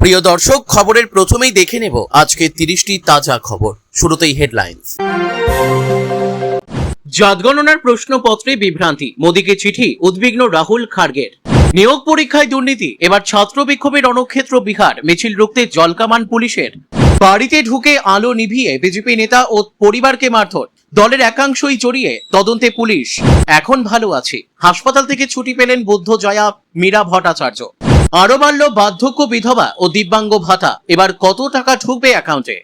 প্রিয় দর্শক, খবরের প্রথমেই দেখে নেব আজকে 30টি তাজা খবর। শুরুতেই হেডলাইন্স। জাতগণনার প্রশ্নপত্রে বিভ্রান্তি, মোদীকে চিঠি, উদ্বিগ্ন রাহুল খার্গের। নিয়োগ পরীক্ষায় দুর্নীতি, এবার ছাত্র বিক্ষোভের রণক্ষেত্র বিহার, মিছিল রুখতে জলকামান পুলিশের। বাড়িতে ঢুকে আলো নিভিয়ে বিজেপি নেতা ও পরিবারকে মারধর, দলের একাংশই জড়িয়ে, তদন্তে পুলিশ। এখন ভালো আছি, হাসপাতাল থেকে ছুটি পেলেন বুদ্ধ জয়া মীরা ভট্টাচার্য। আরো বাড়ল বার্ধক্য বিধবা ও দিব্যাঙ্গ ভাতা, এবার কত টাকা ঢুকবে অ্যাকাউন্টে?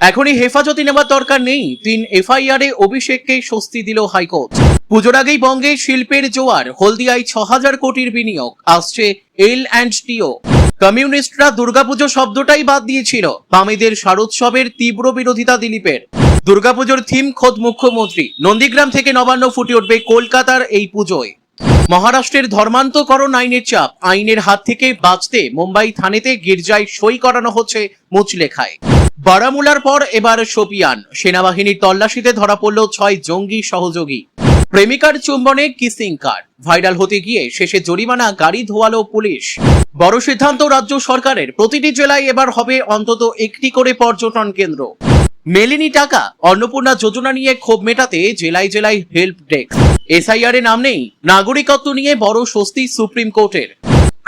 এখনই হেফাজতে নেওয়ার দরকার নেই, 3 FIR এ অভিষেককে স্বস্তি দিল হাইকোর্ট। পুজোর আগেই বঙ্গে শিল্পের জোয়ার, হলদিয়ায় 6000 কোটির বিনিয়োগ, আসছে L&T। কমিউনিস্টরা দুর্গাপুজো শব্দটাই বাদ দিয়েছিল, বামেদের শারদোৎসবের তীব্র বিরোধিতা দিলীপের। দুর্গাপুজোর থিম খোদ মুখ্যমন্ত্রী, নন্দীগ্রাম থেকে নবান্ন ফুটে উঠবে কলকাতার এই পুজোয়। মহারাষ্ট্রের ধর্মান্তকরণ আইনের চাপ, আইনের হাত থেকে বাঁচতে মুম্বাই থানেতে গির্জায় সই করানো হচ্ছে মুচলেখায়। বারামুলার পর এবার শোপিয়ান, সেনাবাহিনীর তল্লাশিতে ধরা পড়ল 6 জঙ্গি সহযোগী। প্রেমিকার চুম্বনে কিসিং কার্ড, ভাইরাল হতে গিয়ে শেষে জরিমানা, গাড়ি ধোয়ালো পুলিশ। বড় সিদ্ধান্ত রাজ্য সরকারের, প্রতিটি জেলায় এবার হবে অন্তত একটি করে পর্যটন কেন্দ্র। মেলেনি টাকা, অন্নপূর্ণা যোজনা নিয়ে ক্ষোভ মেটাতে জেলায় জেলায় হেল্প ডেস্ক। SIR এ নাম নেই, নাগরিকত্ব নিয়ে বড় স্বস্তি সুপ্রিম কোর্টের।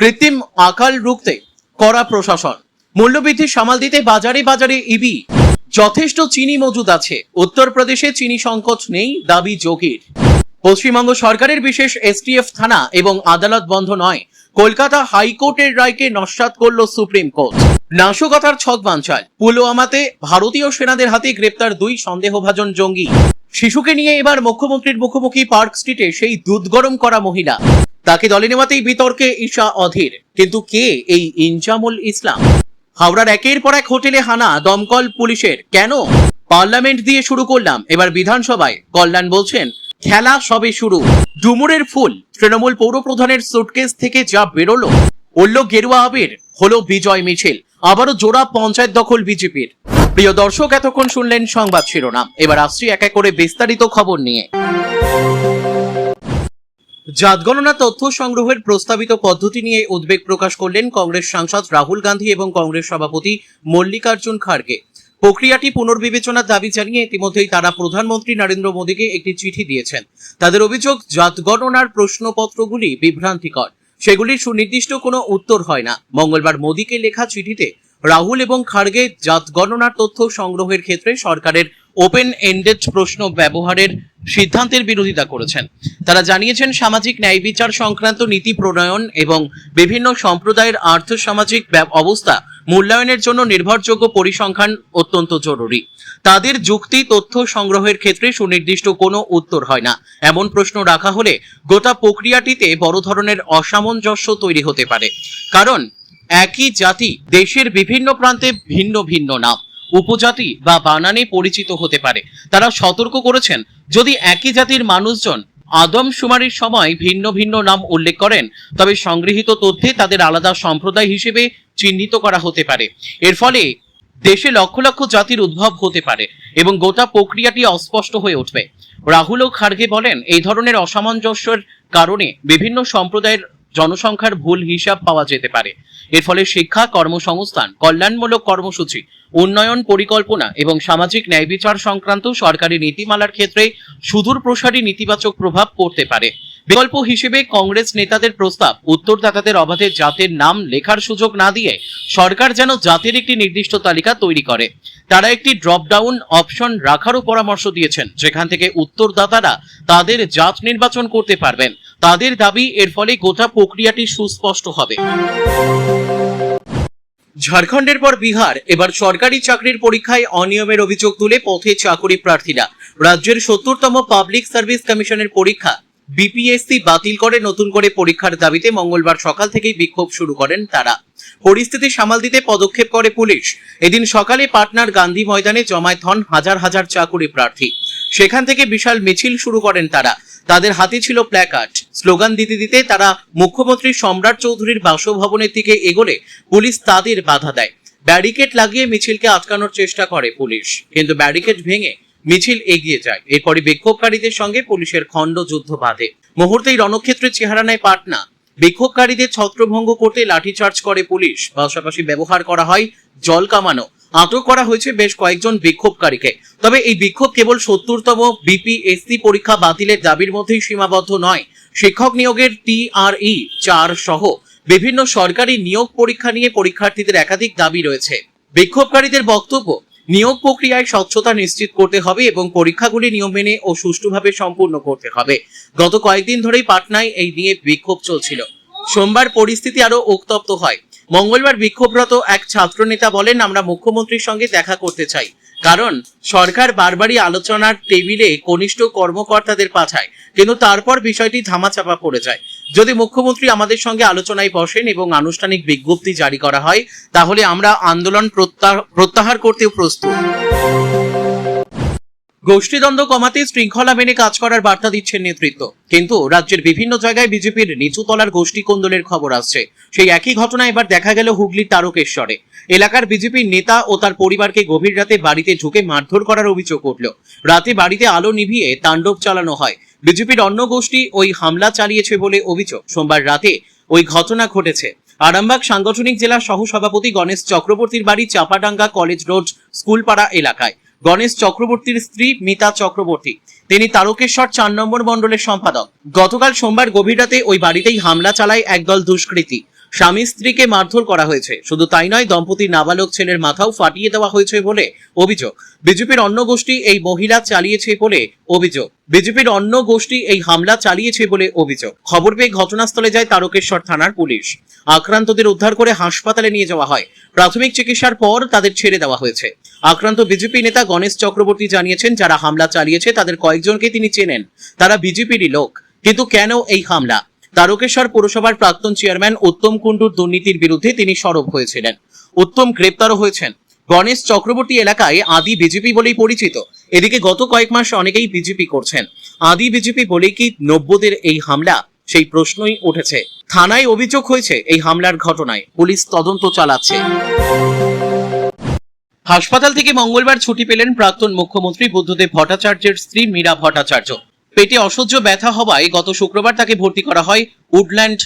কৃত্রিম আকাল রুখতে কড়া প্রশাসন, মূল্যবৃদ্ধি সামাল দিতে বাজারে বাজারে ইবি। যথেষ্ট চিনি মজুদ আছে, উত্তরপ্রদেশে চিনি সংকট নেই, দাবি যোগীর। পশ্চিমবঙ্গ সরকারের বিশেষ STF থানা এবং আদালত বন্ধ নয়, কলকাতা হাইকোর্টের রায়কে নস্যাৎ করল সুপ্রিম কোর্ট। নাশকতার ছক বানচাল, পুলওয়ামাতে ভারতীয় সেনাদের হাতে গ্রেপ্তার 2 সন্দেহভাজন জঙ্গি। শিশুকে নিয়ে এবার মুখ্যমন্ত্রীর মুখোমুখি পার্ক স্ট্রিটে সেই দুধ গরম করা মহিলা, তাকে দলে নেওয়াতেই বিতর্কে ঈশা অধীর। কিন্তু কে এই ইনজামুল ইসলাম? হাওড়ার একের পর এক হোটেলে হানা, দমকল পুলিশের। কেন? পার্লামেন্ট দিয়ে শুরু করলাম, এবার বিধানসভায়। কল্যাণ বলছেন খেলা সবে শুরু। ডুমুরের ফুল, তৃণমূল পৌর প্রধানের সুটকেস থেকে যা বেরোলো, উল্ল গেরুয়া আবির, হলো বিজয় মিছিল, আবারও জোড়া পঞ্চায়েত দখল বিজেপির। প্রিয় দর্শক, এতক্ষণ শুনলেন সংবাদ শিরোনাম, এবার আসছি এক এক করে বিস্তারিত খবর নিয়ে। জাতগণনা তথ্য সংগ্রহের প্রস্তাবিত পদ্ধতি নিয়ে উদ্বেগ প্রকাশ করলেন কংগ্রেস সাংসদ রাহুল গান্ধী এবং কংগ্রেস সভাপতি মল্লিকার্জুন খাড়গে। প্রক্রিয়াটি পুনর্বিবেচনার দাবি জানিয়ে ইতিমধ্যেই তারা প্রধানমন্ত্রী নরেন্দ্র মোদীকে একটি চিঠি দিয়েছেন। তাদের অভিযোগ, জাতগণনার প্রশ্নপত্রগুলি বিভ্রান্তিকর, সেগুলির সুনির্দিষ্ট কোনো উত্তর হয় না। মঙ্গলবার মোদীকে লেখা চিঠিতে রাহুল এবং খাড়গে জাতগণনার তথ্য সংগ্রহের ক্ষেত্রে সরকারের ওপেন এন্ডেড প্রশ্ন ব্যবহারের সিদ্ধান্তের বিরোধিতা করেছেন। তারা জানিয়েছেন, সামাজিক ন্যায় বিচার সংক্রান্ত নীতি প্রণয়ন এবং বিভিন্ন সম্প্রদায়ের আর্থসামাজিক অবস্থা মূল্যায়নের জন্য নির্ভরযোগ্য পরিসংখ্যান অত্যন্ত জরুরি। তাদের যুক্তি, তথ্য সংগ্রহের ক্ষেত্রে সুনির্দিষ্ট কোনো উত্তর হয় না। এমন প্রশ্ন রাখা হলে গোটা প্রক্রিয়াটিতে বড় ধরনের অসামঞ্জস্য তৈরি হতে পারে। কারণ একই জাতি দেশের বিভিন্ন প্রান্তে ভিন্ন ভিন্ন নাম, উপজাতি বা বানানে পরিচিত হতে পারে। তারা সতর্ক করেছেন, যদি একই জাতির মানুষজন আদমশুমারির সময় ভিন্ন ভিন্ন নাম উল্লেখ করেন, তবে সংগৃহীত তথ্যে তাদের আলাদা সম্প্রদায় হিসেবে চিহ্নিত করা হতে পারে। এর ফলে দেশে লক্ষ লক্ষ জাতির উদ্ভব হতে পারে এবং গোটা প্রক্রিয়াটি অস্পষ্ট হয়ে উঠবে। রাহুল ও খাড়গে বলেন, এই ধরনের অসামঞ্জস্যের কারণে বিভিন্ন সম্প্রদায়ের জনসংখ্যার ভুল হিসাব পাওয়া যেতে পারে। এর ফলে শিক্ষা, কর্মসংস্থান, কল্যাণমূলক কর্মসূচি, উন্নয়ন পরিকল্পনা এবং সামাজিক ন্যায় বিচার সংক্রান্ত সরকারি নীতিমালার ক্ষেত্রে সুদূর প্রসারী নেতিবাচক প্রভাব পড়তে পারে। বিকল্প হিসেবে কংগ্রেস নেতাদের প্রস্তাব, উত্তরদাতাদের অবাধে জাতের নাম লেখার সুযোগ না দিয়ে সরকার যেন জাতের একটি নির্দিষ্ট তালিকা তৈরি করে। তারা একটি ড্রপ ডাউন অপশন রাখারও পরামর্শ দিয়েছেন, যেখান থেকে উত্তরদাতারা তাদের জাত নির্বাচন করতে পারবেন। তাদের দাবি, এর ফলে গোটা প্রক্রিয়াটি সুস্পষ্ট হবে। ঝাড়খণ্ডের পর বিহার, এবার সরকারি চাকরির পরীক্ষায় অনিয়মের অভিযোগ তুলে পথে চাকরি প্রার্থীরা। রাজ্যের 70তম পাবলিক সার্ভিস কমিশনের পরীক্ষা BPSC বাতিল করে নতুন করে পরীক্ষার দাবিতে মঙ্গলবার সকাল থেকেই বিক্ষোভ শুরু করেন তারা। পরিস্থিতি সামাল দিতে পদক্ষেপ করে পুলিশ। এদিন সকালে পাটনার গান্ধী ময়দানে জমায়েত হন হাজার হাজার চাকরি প্রার্থী। সেখান থেকে বিশাল মিছিল শুরু করেন তারা। তাদের হাতে ছিল প্ল্যাকার্ড। স্লোগান দিতে দিতে তারা মুখ্যমন্ত্রী সম্রাট চৌধুরীর বাসভবনের দিকে এগোলে পুলিশ তাদের বাধা দেয়। ব্যারিকেড লাগিয়ে মিছিলকে আটকানোর চেষ্টা করে পুলিশ, কিন্তু ব্যারিকেড ভেঙে মিছিল এগিয়ে যায়। এরপরে বিক্ষোভকারীদের সঙ্গে পুলিশের খণ্ডযুদ্ধ বাধে। মুহূর্তেই রণক্ষেত্রের চেহারা নেয় পাটনা। বিক্ষোভকারীদের ছত্রভঙ্গ করতে লাঠিচার্জ করে পুলিশ, পাশাপাশি ব্যবহার করা হয় জল কামানো। আটক করা হয়েছে বেশ কয়েকজন বিক্ষোভকারীকে। তবে এই বিক্ষোভ কেবল ৭০তম বিপিএসসি পরীক্ষা বাতিলের দাবির মধ্যেই সীমাবদ্ধ নয়। শিক্ষক নিয়োগের TRE 4 সহ বিভিন্ন সরকারি নিয়োগ পরীক্ষা নিয়ে পরীক্ষার্থীদের একাধিক দাবি রয়েছে। বিক্ষোভকারীদের বক্তব্য, নিয়োগ প্রক্রিয়ায় স্বচ্ছতা নিশ্চিত করতে হবে এবং পরীক্ষাগুলি নিয়ম মেনে ও সুষ্ঠুভাবে সম্পূর্ণ করতে হবে। গত কয়েকদিন ধরেই পাটনায় এই নিয়ে বিক্ষোভ চলছিল। সোমবার পরিস্থিতি আরো উত্তপ্ত হয়। মঙ্গলবার বিক্ষোভরত এক ছাত্রনেতা বলেন, আমরা মুখ্যমন্ত্রীর সঙ্গে দেখা করতে চাই, কারণ সরকার বারবারই আলোচনার টেবিলে কনিষ্ঠ কর্মকর্তাদের পাঠায়, কিন্তু তারপর বিষয়টি ধামাচাপা পড়ে যায়। যদি মুখ্যমন্ত্রী আমাদের সঙ্গে আলোচনায় বসেন এবং আনুষ্ঠানিক বিজ্ঞপ্তি জারি করা হয়, তাহলে আমরা আন্দোলন প্রত্যাহার করতেও প্রস্তুত। গোষ্ঠীদ্বন্দ্ব কমাতে শৃঙ্খলা মেনে কাজ করার বার্তা দিচ্ছেন নেতৃত্ব, কিন্তু রাজ্যের বিভিন্ন জায়গায় বিজেপির নিচু তলার গোষ্ঠী কোন্দলের খবর আসছে। সেই একই ঘটনা এবার দেখা গেল হুগলির তারকেশ্বরে। এলাকার বিজেপির নেতা ও তার পরিবারকে গভীর রাতে বাড়িতে ঢুকে মারধর করার অভিযোগ উঠল। রাতে বাড়িতে আলো নিভিয়ে তাণ্ডব চালানো হয়। বিজেপির অন্য গোষ্ঠী ওই হামলা চালিয়েছে বলে অভিযোগ। সোমবার রাতে ওই ঘটনা ঘটেছে আরামবাগ সাংগঠনিক জেলা সহ সভাপতি গণেশ চক্রবর্তীর বাড়ি চাপাডাঙ্গা কলেজ রোড স্কুলপাড়া এলাকায়। গণেশ চক্রবর্তীর স্ত্রী মিতা চক্রবর্তী, তিনি তারকেশ্বর 4 নম্বর মণ্ডলের সম্পাদক। গতকাল সোমবার গভীর রাতে ওই বাড়িতেই হামলা চালায় একদল দুষ্কৃতী। স্বামী স্ত্রীকে মারধর করা হয়েছে। শুধু তাই নয়, দম্পতির নাবালক ছেলের মাথাও ফাটিয়ে দেওয়া হয়েছে বলে অভিযোগ। বিজেপির অন্য গোষ্ঠী এই হামলা চালিয়েছে বলে অভিযোগ। খবর পেয়ে ঘটনাস্থলে যায় তারকেশ্বর থানার পুলিশ। আক্রান্তদের উদ্ধার করে হাসপাতালে নিয়ে যাওয়া হয়। প্রাথমিক চিকিৎসার পর তাদের ছেড়ে দেওয়া হয়েছে। আক্রান্ত বিজেপি নেতা গণেশ চক্রবর্তী জানিয়েছেন, যারা হামলা চালিয়েছে তাদের কয়েকজনকে তিনি চেনেন, তারা বিজেপিরই লোক। কিন্তু কেন এই হামলা? তারকেশ্বর পৌরসভার প্রাক্তন চেয়ারম্যান উত্তম কুণ্ডুর দুর্নীতির বিরুদ্ধে তিনি সরব হয়েছিলেন। উত্তম গ্রেপ্তারও হয়েছেন। গণেশ চক্রবর্তী এলাকায় আদি বিজেপি বলেই পরিচিত। এদিকে গত কয়েক মাস অনেকেই বিজেপি করছেন। আদি বিজেপি বলেই কি 90দের এই হামলা? সেই প্রশ্নই উঠেছে। থানায় অভিযোগ হয়েছে এই হামলার ঘটনায়। পুলিশ তদন্ত চালাচ্ছে। হাসপাতাল থেকে মঙ্গলবার ছুটি পেলেন প্রাক্তন মুখ্যমন্ত্রী বুদ্ধদেব ভট্টাচার্যের স্ত্রী মীরা ভট্টাচার্য। পেটে অসহ্য ব্যথা হওয়ায় গত শুক্রবার তাকে ভর্তি করা হয় উডল্যান্ড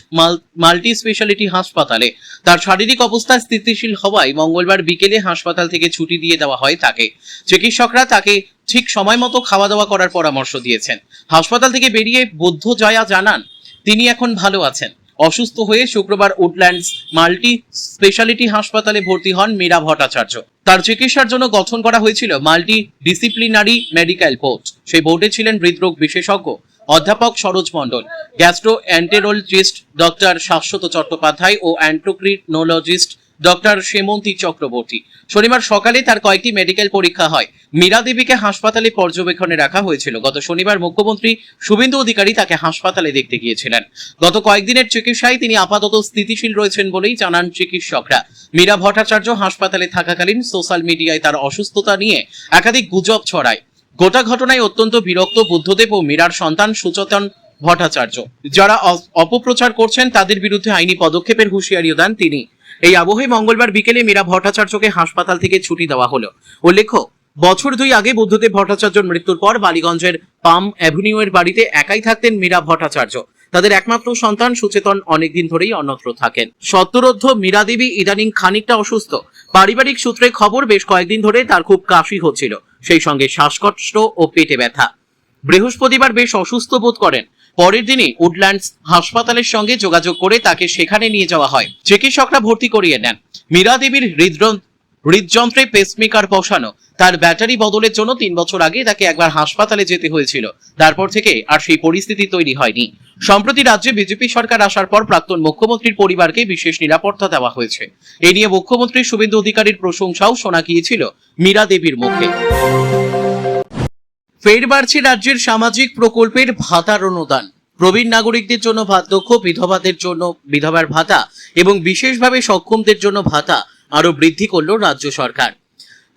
মাল্টি স্পেশালিটি হাসপাতালে। তার শারীরিক অবস্থা স্থিতিশীল হওয়ায় মঙ্গলবার বিকেলে হাসপাতাল থেকে ছুটি দিয়ে দেওয়া হয় তাকে। চিকিৎসকরা তাকে ঠিক সময় মতো খাওয়া দাওয়া করার পরামর্শ দিয়েছেন। হাসপাতাল থেকে বেরিয়ে বুদ্ধ জয়া জানান, তিনি এখন ভালো আছেন। অসুস্থ হয়ে শুক্রবার উডল্যান্ডস মাল্টি স্পেশালিটি হাসপাতালে ভর্তি হন মীরা ভট্টাচার্য। তার চিকিৎসার জন্য গঠন করা হয়েছিল মাল্টি ডিসিপ্লিনারি মেডিকেল বোর্ড। সেই বোর্ডে ছিলেন হৃদরোগ বিশেষজ্ঞ অধ্যাপক সরোজ মণ্ডল, গ্যাস্ট্রোএন্টেরোলজিস্ট ডক্টর শাশ্বত চট্টোপাধ্যায় ও অ্যান্ড্রোক্রিনোলজিস্ট ডক্টর সেমন্তী চক্রবর্তী। শনিবার সকালে তার কয়েকটি মেডিকেল পরীক্ষা হয়। মীরা দেবীকে হাসপাতালে পর্যবেক্ষণে রাখা হয়েছিল। গত শনিবার মুখ্যমন্ত্রী শুভেন্দু অধিকারী তাকে হাসপাতালে দেখতে গিয়েছিলেন। গত কয়েকদিনের চিকিৎসায় তিনি আপাতত স্থিতিশীল রয়েছেন বলেই জানান চিকিৎসকরা। মীরা ভট্টাচার্য হাসপাতালে থাকাকালীন সোশ্যাল মিডিয়ায় তার অসুস্থতা নিয়ে একাধিক গুজব ছড়ায়। গোটা ঘটনায় অত্যন্ত বিরক্ত বুদ্ধদেব ও মীরার সন্তান সুচেতন ভট্টাচার্য। যারা অপপ্রচার করছেন তাদের বিরুদ্ধে আইনি পদক্ষেপের হুঁশিয়ারিও দেন তিনি। এই আবহে মঙ্গলবার বিকেলে মীরা ভট্টাচার্যকে হাসপাতাল থেকে ছুটি দেওয়া হলো। উল্লেখ্য, বছর 2 আগে বুদ্ধদেব ভট্টাচার্যের মৃত্যুর পর বালিগঞ্জের পাম অ্যাভিনিউ এর বাড়িতে একাই থাকতেন মীরা ভট্টাচার্য। তাদের একমাত্র সন্তান সুচেতন অনেকদিন ধরেই অন্যত্র থাকেন। সদ্যরুদ্ধ মীরা দেবী ইদানিং খানিকটা অসুস্থ। পারিবারিক সূত্রে খবর, বেশ কয়েকদিন ধরে তার খুব কাশি হচ্ছিল, সেই সঙ্গে শ্বাসকষ্ট ও পেটে ব্যথা। বৃহস্পতিবার বেশ অসুস্থ বোধ করেন। পরের দিনই উডল্যান্ডস হাসপাতালের সঙ্গে যোগাযোগ করে তাকে সেখানে নিয়ে যাওয়া হয়। চিকিৎসকরা ভর্তি করিয়ে নেন। মীরা দেবীর হৃদযন্ত্রে পেসমেকার বসানো। তার ব্যাটারি বদলের জন্য 3 বছর আগে তাকে একবার হাসপাতালে যেতে হয়েছিল। তারপর থেকে আর সেই পরিস্থিতি তৈরি হয়নি। সম্প্রতি রাজ্যে বিজেপি সরকার আসার পর প্রাক্তন মুখ্যমন্ত্রীর পরিবারকে বিশেষ নিরাপত্তা দেওয়া হয়েছে। এ নিয়ে মুখ্যমন্ত্রী শুভেন্দু অধিকারীর প্রশংসাও শোনা গিয়েছিল মীরা দেবীর মুখে। ফের বাড়ছে রাজ্যের সামাজিক প্রকল্পের ভাতার অনুদান। প্রবীণ নাগরিকদের জন্য ভাতদক্ষ, বিধবাদের জন্য বিধবার ভাতা এবং বিশেষভাবে সক্ষমদের জন্য ভাতা আরো বৃদ্ধি করল রাজ্য সরকার।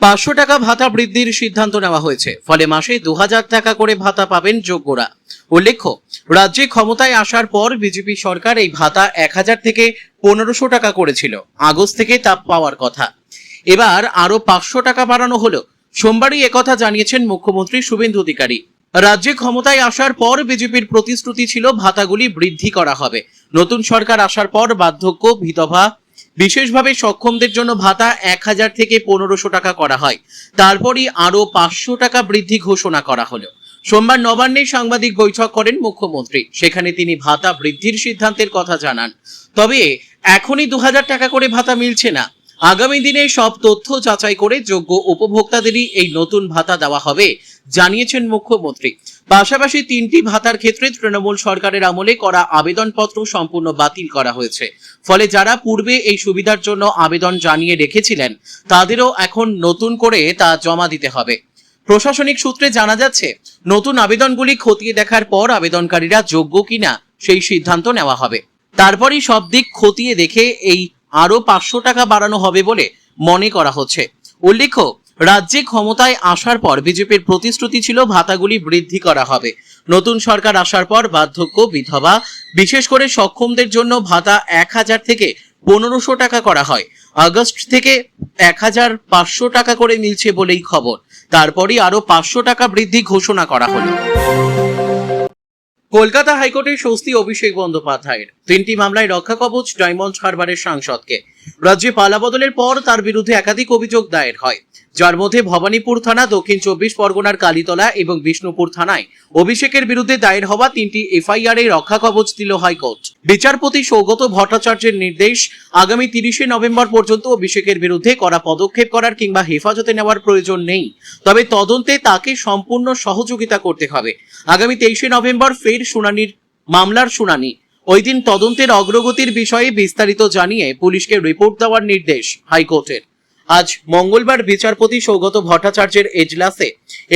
500 টাকা ভাতা বৃদ্ধির সিদ্ধান্ত নেওয়া হয়েছে। ফলে মাসে 2000 টাকা করে ভাতা পাবেন যোগ্যরা। উল্লেখ্য, রাজ্যে ক্ষমতায় আসার পর বিজেপি সরকার এই ভাতা 1000 থেকে 1500 টাকা করেছিল। আগস্ট থেকে তা পাওয়ার কথা। এবার আরো 500 টাকা বাড়ানো হলো। সোমবারই একথা জানিয়েছেন মুখ্যমন্ত্রী শুভেন্দু অধিকারী। রাজ্যে ক্ষমতায় আসার পর বিজেপির প্রতিশ্রুতি ছিল ভাতাগুলি বৃদ্ধি করা হবে। নতুন সরকার আসার পর বার্ধক্য, বিধবা, বিশেষভাবে সক্ষমদের জন্য ভাতা 1000 থেকে 1500 টাকা করা হয়। তারপরই আরো 500 টাকা বৃদ্ধি ঘোষণা করা হলো। সোমবার নবান্নে সাংবাদিক বৈঠক করেন মুখ্যমন্ত্রী। সেখানে তিনি ভাতা বৃদ্ধির সিদ্ধান্তের কথা জানান। তবে এখনই 2000 টাকা করে ভাতা মিলছে না। আগামী দিনে সব তথ্য যাচাই করে যোগ্য উপভোক্তাদেরই এই নতুন ভাতা দেওয়া হবে, জানিয়েছেন মুখ্যমন্ত্রী। পাশাপাশি 3টি ভাতার ক্ষেত্রে তৃণমূল সরকারের আমলে করা আবেদনপত্র সম্পূর্ণ বাতিল করা হয়েছে। ফলে যারা পূর্বে এই সুবিধার জন্য আবেদন জানিয়ে রেখেছিলেন তাদেরও এখন নতুন করে তা জমা দিতে হবে। প্রশাসনিক সূত্রে জানা যাচ্ছে, নতুন আবেদনগুলি খতিয়ে দেখার পর আবেদনকারীরা যোগ্য কিনা সেই সিদ্ধান্ত নেওয়া হবে। তারপরই সব দিক খতিয়ে দেখে এই আরো 500 টাকা বাড়ানো হবে বলে মনে করা হচ্ছে। উল্লেখ্য, রাজ্যে ক্ষমতায় আসার পর বিজেপির প্রতিশ্রুতি ছিল ভাতাগুলি বৃদ্ধি করা হবে। নতুন সরকার আসার পর বার্ধক্য, বিধবা, বিশেষ করে সক্ষমদের জন্য ভাতা 1000 থেকে 1500 টাকা করা হয়। আগস্ট থেকে 1500 টাকা করে মিলছে বলেই খবর। তারপরই আরো 500 টাকা বৃদ্ধি ঘোষণা করা হলো। কলকাতা হাইকোর্টে স্বস্তি অভিষেক বন্দ্যোপাধ্যায়ের। 3টি মামলায় রক্ষা কবচ ডায়মন্ড হারবারের সাংসদকে। রাজ্যে পালাবদলের পর তার বিরুদ্ধে একাধিক অভিযোগ দায়ের হয়, যার মধ্যে ভবানীপুর থানা, দক্ষিণ 24 পরগনার কালীতলা এবং বিষ্ণুপুর থানায় অভিষেকের বিরুদ্ধে দায়ের হওয়া 3টি এফআইআর এ রক্ষা কবচ দিল হাইকোর্ট। বিচারপতি সৌগত ভট্টাচার্যের নির্দেশ, আগামী 30শে নভেম্বর পর্যন্ত অভিষেকের বিরুদ্ধে কড়া পদক্ষেপ করার কিংবা হেফাজতে নেওয়ার প্রয়োজন নেই, তবে তদন্তে তাকে সম্পূর্ণ সহযোগিতা করতে হবে। আগামী 23শে নভেম্বর ফের মামলার শুনানি। ওই দিন তদন্তের অগ্রগতির বিষয়ে বিস্তারিত জানিয়ে পুলিশকে রিপোর্ট দেওয়ার নির্দেশ হাইকোর্টের। আজ মঙ্গলবার বিচারপতি সৌগত ভট্টাচার্যের এজলাসে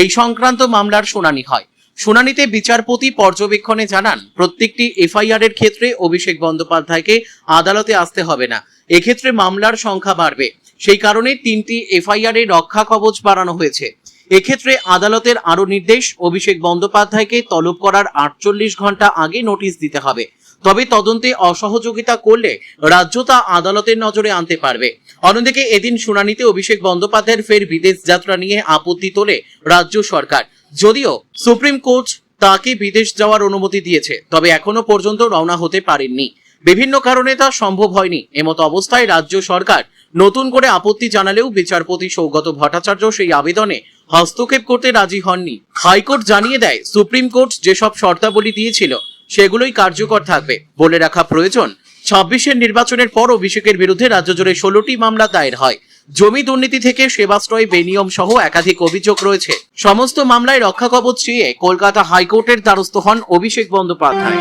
এই সংক্রান্ত মামলার শুনানি হয়। শুনানিতে বিচারপতি পর্যবেক্ষণে জানান, প্রত্যেকটি এফআইআর এর ক্ষেত্রে অভিষেক বন্দ্যোপাধ্যায়কে আদালতে আসতে হবে না। এক্ষেত্রে মামলার সংখ্যা বাড়বে। সেই কারণে 3টি এফআইআর এ রক্ষা কবচ বাড়ানো হয়েছে। এক্ষেত্রে আদালতের আরো নির্দেশ, অভিষেক বন্দ্যোপাধ্যায়কে তলব করার 48 ঘন্টা আগে নোটিশ দিতে হবে। তবে তদন্তে অসহযোগিতা করলে রাজ্য তা আদালতের নজরে আনতে পারবে। অন্যদিকে এদিন শুনানিতে অভিষেক বন্দ্যোপাধ্যায়ের ফের বিদেশ যাত্রা নিয়ে আপত্তি তোলে রাজ্য সরকার। যদিও সুপ্রিম কোর্ট তাকে বিদেশ যাওয়ার অনুমতি দিয়েছে, তবে এখনো পর্যন্ত রওনা হতে পারেননি। বিভিন্ন কারণে তা সম্ভব হয়নি। এমত অবস্থায় রাজ্য সরকার নতুন করে আপত্তি জানালেও বিচারপতি সৌগত ভট্টাচার্য সেই আবেদনে হস্তক্ষেপ করতে রাজি হননি। হাইকোর্ট জানিয়ে দেয়, সুপ্রিম কোর্ট যেসব শর্তাবলী দিয়েছিল সেগুলোই কার্যকর থাকবে। বলে রাখা প্রয়োজন, 26-এর নির্বাচনের পর অভিষেকের বিরুদ্ধে রাজ্য জুড়ে 16টি মামলা দায়ের হয়। জমি দুর্নীতি থেকে সেবাশ্রয়, বেনিয়ম সহ একাধিক অভিযোগ রয়েছে। সমস্ত মামলায় রক্ষা কবচ চেয়ে কলকাতা হাইকোর্টের দ্বারস্থ হন অভিষেক বন্দ্যোপাধ্যায়।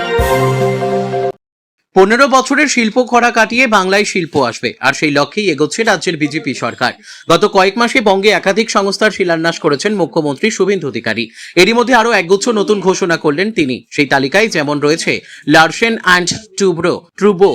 15 বছরের শিল্প খরা কাটিয়ে বাংলায় শিল্প আসবে, আর সেই লক্ষ্যেই এগোচ্ছে রাজ্যের বিজেপি সরকার। গত কয়েক মাসে বঙ্গে একাধিক সংস্থার শিলান্যাস করেছেন মুখ্যমন্ত্রী শুভেন্দু অধিকারী। এরই মধ্যে আরো একগুচ্ছ নতুন ঘোষণা করলেন তিনি। সেই তালিকায় যেমন রয়েছে লারসেন অ্যান্ড ট্রুবো,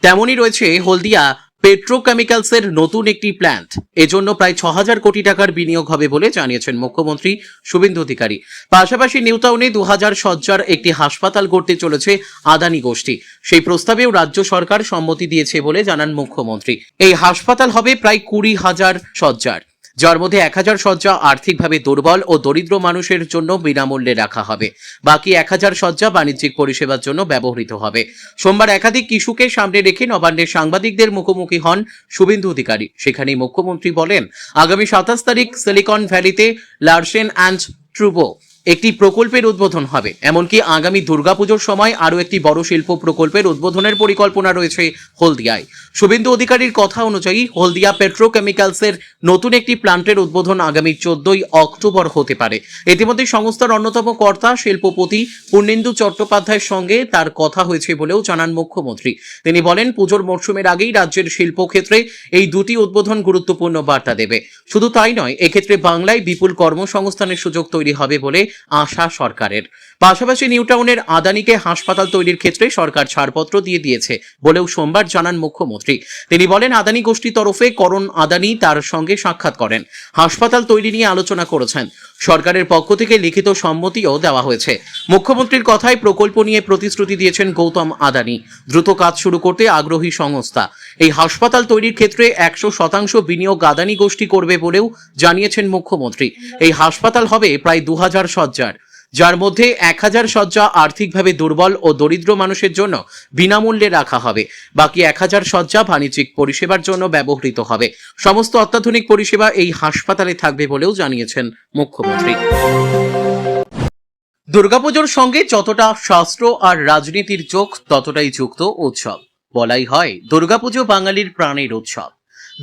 তেমনই রয়েছে হলদিয়া পেট্রোকেমিক্যালসের নতুন একটি প্ল্যান্ট। এজন্য প্রায় 6000 কোটি টাকার বিনিয়োগ হবে বলে জানিয়েছেন মুখ্যমন্ত্রী শুভেন্দু অধিকারী। পাশাপাশি নিউটাউনে 2000 শয্যার একটি হাসপাতাল গড়তে চলেছে আদানি গোষ্ঠী। সেই প্রস্তাবেও রাজ্য সরকার সম্মতি দিয়েছে বলে জানান মুখ্যমন্ত্রী। এই হাসপাতাল হবে প্রায় 20,000 শয্যার, যার মধ্যে 1000 শয্যা আর্থিকভাবে দুর্বল ও দরিদ্র মানুষের জন্য বিনামূল্যে রাখা হবে। বাকি 1000 শয্যা বাণিজ্যিক পরিষেবার জন্য ব্যবহৃত হবে। সোমবার একাধিক ইস্যুকে সামনে রেখে নবান্নে সাংবাদিকদের মুখোমুখি হন শুভেন্দু অধিকারী। সেখানে মুখ্যমন্ত্রী বলেন, আগামী 27 তারিখ সিলিকন ভ্যালিতে লারসেন অ্যান্ড ট্রুবো একটি প্রকল্পের উদ্বোধন হবে। এমনকি আগামী দুর্গাপুজোর সময় আরও একটি বড় শিল্প প্রকল্পের উদ্বোধনের পরিকল্পনা রয়েছে হলদিয়ায়। শুভেন্দু অধিকারীর কথা অনুযায়ী হলদিয়া পেট্রোকেমিক্যালসের নতুন একটি প্ল্যান্টের উদ্বোধন আগামী 14 অক্টোবর হতে পারে। ইতিমধ্যে সংস্থার অন্যতম কর্তা শিল্পপতি পূর্ণেন্দু চট্টোপাধ্যায়ের সঙ্গে তার কথা হয়েছে বলেও জানান মুখ্যমন্ত্রী। তিনি বলেন, পুজোর মরশুমের আগেই রাজ্যের শিল্পক্ষেত্রে এই দুটি উদ্বোধন গুরুত্বপূর্ণ বার্তা দেবে। শুধু তাই নয়, এক্ষেত্রে বাংলায় বিপুল কর্মসংস্থানের সুযোগ তৈরি হবে বলে আশা সরকারের। পাশাপাশি নিউটাউনের আদানিকে হাসপাতাল তৈরির ক্ষেত্রে সরকার ছাড়পত্র দিয়ে দিয়েছে বলেও সোমবার জানান মুখ্যমন্ত্রী। তিনি বলেন, আদানি গোষ্ঠীর তরফে করণ আদানি তার সঙ্গে সাক্ষাৎ করেন, হাসপাতাল তৈরি নিয়ে আলোচনা করেছেন। সরকারের পক্ষ থেকে লিখিত সম্মতিও দেওয়া হয়েছে। মুখ্যমন্ত্রীর কথায় প্রকল্প নিয়ে প্রতিশ্রুতি দিয়েছেন গৌতম আদানি। দ্রুত কাজ শুরু করতে আগ্রহী সংস্থা। এই হাসপাতাল তৈরির ক্ষেত্রে 100% বিনিয়োগ আদানি গোষ্ঠী করবে বলেও জানিয়েছেন মুখ্যমন্ত্রী। এই হাসপাতাল হবে প্রায় 2000 শয্যার। যার মধ্যে 1000 শয্যা আর্থিকভাবে দুর্বল ও দরিদ্র মানুষের জন্য বিনামূল্যে রাখা হবে। বাকি 1000 শয্যা বাণিজ্যিক পরিষেবার জন্য ব্যবহৃত হবে। সমস্ত অত্যাধুনিক পরিষেবা এই হাসপাতালে থাকবে বলেও জানিয়েছেন মুখ্যমন্ত্রী। দুর্গাপুজোর সঙ্গে যতটা শাস্ত্র আর রাজনীতির যোগ ততটাই যুক্ত উৎসব। বলাই হয় দুর্গাপুজো বাঙালির প্রাণের উৎসব।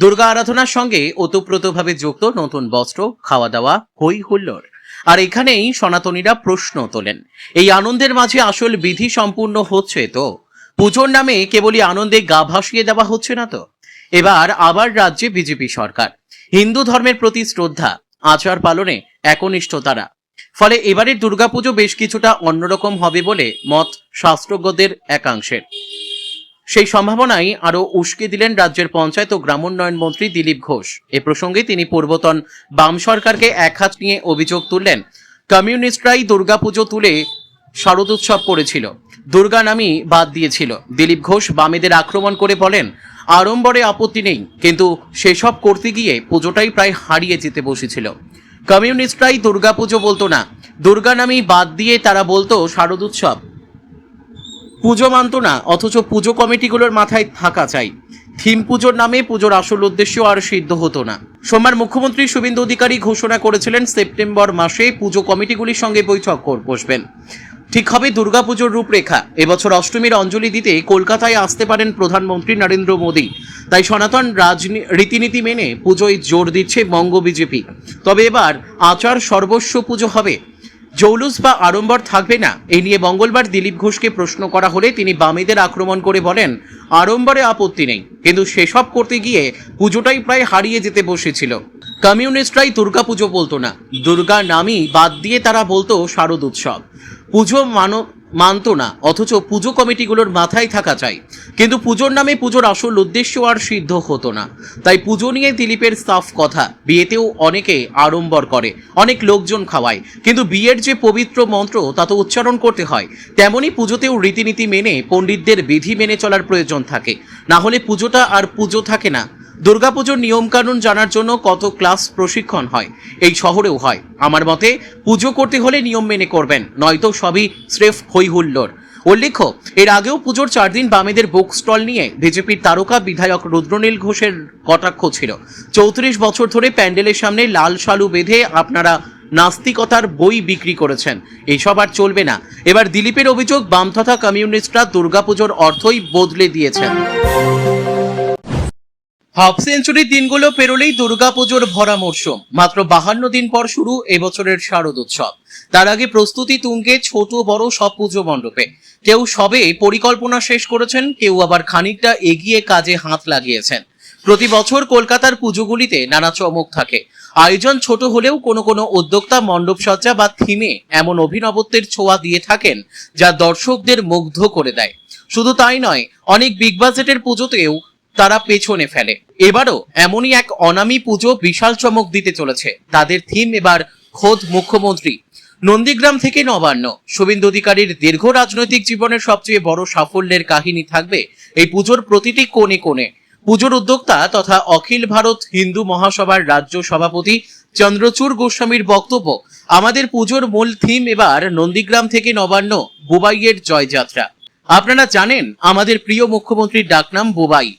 দুর্গা আরাধনার সঙ্গে ওতপ্রোতভাবে যুক্ত নতুন বস্ত্র, খাওয়া দাওয়া, হই হুল্লোড়। আর এখানেই সনাতনীরা প্রশ্ন তোলেন, এই আনন্দের মাঝে আসল বিধি সম্পূর্ণ হচ্ছে তো? পুজোর নামে কেবলই আনন্দে গা ভাসিয়ে দেওয়া হচ্ছে না তো? এবার আবার রাজ্যে বিজেপি সরকার। হিন্দু ধর্মের প্রতি শ্রদ্ধা, আচার পালনে একনিষ্ঠ তারা। ফলে এবারের দুর্গাপুজো বেশ কিছুটা অন্যরকম হবে বলে মত শাস্ত্রজ্ঞদের একাংশের। সেই সম্ভাবনাই আরো উস্কে দিলেন রাজ্যের পঞ্চায়েত ও গ্রামোন্নয়ন মন্ত্রী দিলীপ ঘোষ। এ প্রসঙ্গে তিনি পূর্বতন বাম সরকারকে একহাত নিয়ে অভিযোগ তুললেন, কমিউনিস্টরাই দুর্গাপুজো তুলে শারদোৎসব করেছিল, দুর্গা নামই বাদ দিয়েছিল। দিলীপ ঘোষ বামেদের আক্রমণ করে বলেন, আড়ম্বরে আপত্তি নেই, কিন্তু সেসব করতে গিয়ে পুজোটাই প্রায় হারিয়ে যেতে বসেছিল। কমিউনিস্টরাই দুর্গাপুজো বলতো না, দুর্গা নামই বাদ দিয়ে তারা বলতো শারদোৎসব। পুজো মানত না, অথচ পুজো কমিটিগুলোর মাথায় থাকা চাই। থিম পুজোর নামে পুজোর আসল উদ্দেশ্য আর সিদ্ধ হতো না। সোমবার মুখ্যমন্ত্রী শুভেন্দু অধিকারী ঘোষণা করেছিলেন সেপ্টেম্বর মাসে পুজো কমিটিগুলির সঙ্গে বৈঠক বসবেন। ঠিক হবে দুর্গাপুজোর রূপরেখা। এবছর অষ্টমীর অঞ্জলি দিতে কলকাতায় আসতে পারেন প্রধানমন্ত্রী নরেন্দ্র মোদী। তাই সনাতন রীতিনীতি মেনে পুজোয় জোর দিচ্ছে বঙ্গ বিজেপি। তবে এবার আচার সর্বস্ব পুজো হবে, জৌলুস বা আড়ম্বর থাকবে না। এই নিয়ে মঙ্গলবার দিলীপ ঘোষকে প্রশ্ন করা হলে তিনি বামেদের আক্রমণ করে বলেন, আড়ম্বরে আপত্তি নেই, কিন্তু সেসব করতে গিয়ে পুজোটাই প্রায় হারিয়ে যেতে বসেছিল। কমিউনিস্টরাই দুর্গাপুজো বলতো না, দুর্গা নামই বাদ দিয়ে তারা বলতো শারদ উৎসব। পুজো মানত না, অথচ পুজো কমিটিগুলোর মাথায় থাকা চাই। কিন্তু পুজোর নামে পুজোর আসল উদ্দেশ্য আর সিদ্ধ হতো না। তাই পুজো নিয়ে দিলীপের সাফ কথা, বিয়েতেও অনেকে আড়ম্বর করে, অনেক লোকজন খাওয়ায়, কিন্তু বিয়ের যে পবিত্র মন্ত্র তা তো উচ্চারণ করতে হয়। তেমনি পুজোতেও রীতিনীতি মেনে পণ্ডিতদের বিধি মেনে চলার প্রয়োজন থাকে, না হলে পুজোটা আর পুজো থাকে না। দুর্গাপুজোর নিয়মকানুন জানার জন্য কত ক্লাস প্রশিক্ষণ হয়, এই শহরেও হয়। আমার মতে পুজো করতে হলে নিয়ম মেনে করবেন, নয়তো সবই স্রেফ হই হুল্লোড়। উল্লেখ্য, এর আগেও পুজোর 4 দিন বামেদের বুক স্টল নিয়ে বিজেপির তারকা বিধায়ক রুদ্রনীল ঘোষের কটাক্ষ ছিল। 34 বছর ধরে প্যান্ডেলের সামনে লাল শালু বেঁধে আপনারা নাস্তিকতার বই বিক্রি করেছেন, এইসব আর চলবে না। এবার দিলীপের অভিযোগ, বাম তথা কমিউনিস্টরা দুর্গাপুজোর অর্থই বদলে দিয়েছেন। হাফ সেঞ্চুরির দিনগুলো পেরোলেই দুর্গাপুজোর ভরা মরশুম। মাত্র 52 দিন পর শুরু এবছরের শারদোৎসব। তার আগে প্রস্তুতি তুঙ্গে ছোট বড় সব পুজো মণ্ডপে। কেউ সবে পরিকল্পনা শেষ করেছেন, কেউ আবার খানিকটা এগিয়ে কাজে হাত লাগিয়েছেন। প্রতি বছর কলকাতার পুজোগুলিতে নানা চমক থাকে। আয়োজন ছোট হলেও কোনো কোনো উদ্যোক্তা মণ্ডপ সজ্জা বা থিমে এমন অভিনবত্বের ছোঁয়া দিয়ে থাকেন যা দর্শকদের মুগ্ধ করে দেয়। শুধু তাই নয়, অনেক বিগ বাজেটের পুজোতেও তারা পেছনে ফেলে। এবারও এমনই এক অনামী পুজো বিশাল চমক দিতে চলেছে। তাদের থিম এবার খোদ মুখ্যমন্ত্রী। নন্দীগ্রাম থেকে নবান্ন। শুভেন্দু অধিকারীর দীর্ঘ রাজনৈতিক জীবনের সবচেয়ে বড় সাফল্যের কাহিনী থাকবে এই পুজোর প্রতিটি কোণে কোণে। পুজোর উদ্যোক্তা তথা অখিল ভারত হিন্দু মহাসভার রাজ্য সভাপতি চন্দ্রচূড় গোস্বামীর বক্তব্য, আমাদের পুজোর মূল থিম এবার নন্দীগ্রাম থেকে নবান্ন, বুবাইয়ের জয়যাত্রা। আপনারা জানেন আমাদের প্রিয় মুখ্যমন্ত্রীর ডাকনাম বুবাই।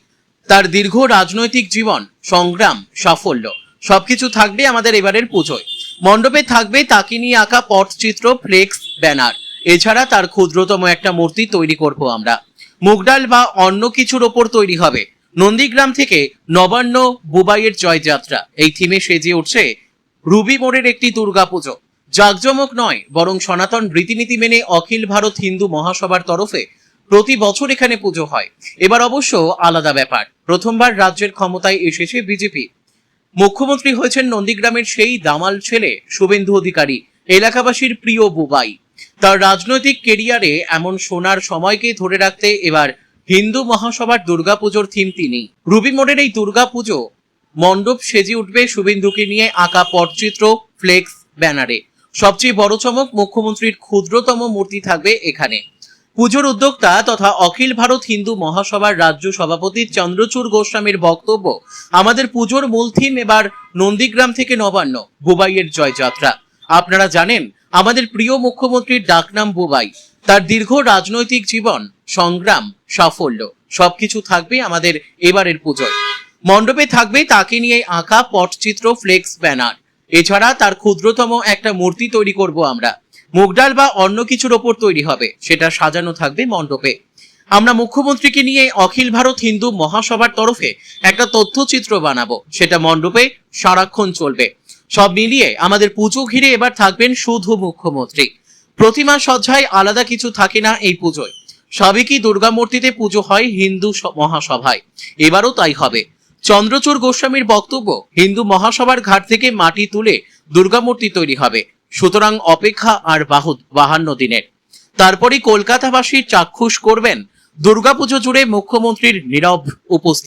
তার দীর্ঘ রাজনৈতিক জীবন, সংগ্রাম, সাফল্য সবকিছু থাকবে আমাদের এবারের পুজোয়। মণ্ডপে থাকবে তাকে নিয়ে আঁকা পটচিত্র, ফ্লেক্স, ব্যানার। এছাড়া তার ক্ষুদ্রতম একটা মূর্তি তৈরি করব আমরা। মুগডাল বা অন্য কিছুর ওপর তৈরি হবে। নন্দীগ্রাম থেকে নবান্ন, বুবাইয়ের জয়যাত্রা, এই থিমে সেজে উঠছে রুবি মোড়ের একটি দুর্গাপুজো। জাঁকজমক নয়, বরং সনাতন রীতিনীতি মেনে অখিল ভারত হিন্দু মহাসভার তরফে প্রতি বছর এখানে পুজো হয়। এবার অবশ্য আলাদা ব্যাপার, প্রথমবার রাজ্যের ক্ষমতায় এসেছে বিজেপি। মুখ্যমন্ত্রী হয়েছেন নন্দীগ্রামের সেই দামাল ছেলে শুভেন্দু অধিকারী, এলাকাবাসীর প্রিয় বুবাই। তার রাজনৈতিক কেরিয়ারে এমন সোনার সময়কে ধরে রাখতে এবার হিন্দু মহাসভার দুর্গাপুজোর থিম তিনি। রুবি মোড়ের এই দুর্গাপুজো মণ্ডপ সেজে উঠবে শুভেন্দুকে নিয়ে আঁকা পটচিত্র, ফ্লেক্স, ব্যানারে। সবচেয়ে বড় চমক, মুখ্যমন্ত্রীর ক্ষুদ্রতম মূর্তি থাকবে এখানে। পুজোর উদ্যোক্তা তথা অখিল ভারত হিন্দু মহাসভার রাজ্য সভাপতি চন্দ্রচূড় গোস্বামীর বক্তব্য, আমাদের পুজোর মূল থিম এবার নন্দীগ্রাম থেকে নবান্ন, বুবাইয়ের জয়যাত্রা। আপনারা জানেন আমাদের প্রিয় মুখ্যমন্ত্রীর ডাকনাম বুবাই। তার দীর্ঘ রাজনৈতিক জীবন, সংগ্রাম, সাফল্য সবকিছু থাকবে আমাদের এবারের পুজোয়। মণ্ডপে থাকবে তাকে নিয়ে আঁকা পটচিত্র, ফ্লেক্স, ব্যানার। এছাড়া তার ক্ষুদ্রতম একটা মূর্তি তৈরি করব আমরা। মুগডাল বা অন্য কিছুর ওপর তৈরি হবে, সেটা সাজানো থাকবে মণ্ডপে। আমরা মুখ্যমন্ত্রীকে নিয়ে অখিল ভারত হিন্দু মহাসভার তরফে একটা তথ্যচিত্র বানাবো, সেটা মণ্ডপে সারাক্ষণ চলবে। সব মিলিয়ে আমাদের পুজো ঘিরে এবার থাকবেন শুধু মুখ্যমন্ত্রী। প্রতিমা সজ্জায় আলাদা কিছু থাকে না এই পুজোয়। সাবেকি দুর্গা মূর্তিতে পুজো হয় হিন্দু মহাসভায়, এবারও তাই হবে। চন্দ্রচূড় গোস্বামীর বক্তব্য, হিন্দু মহাসভার ঘাট থেকে মাটি তুলে দুর্গা মূর্তি তৈরি হবে, সুতরাং অপেক্ষা আর 52 দিনের। তারপরই কলকাতাবাসী চাক্ষুষ করবেন দুর্গাপুজো জুড়ে মুখ্যমন্ত্রীর নীরব উপস্থিতি।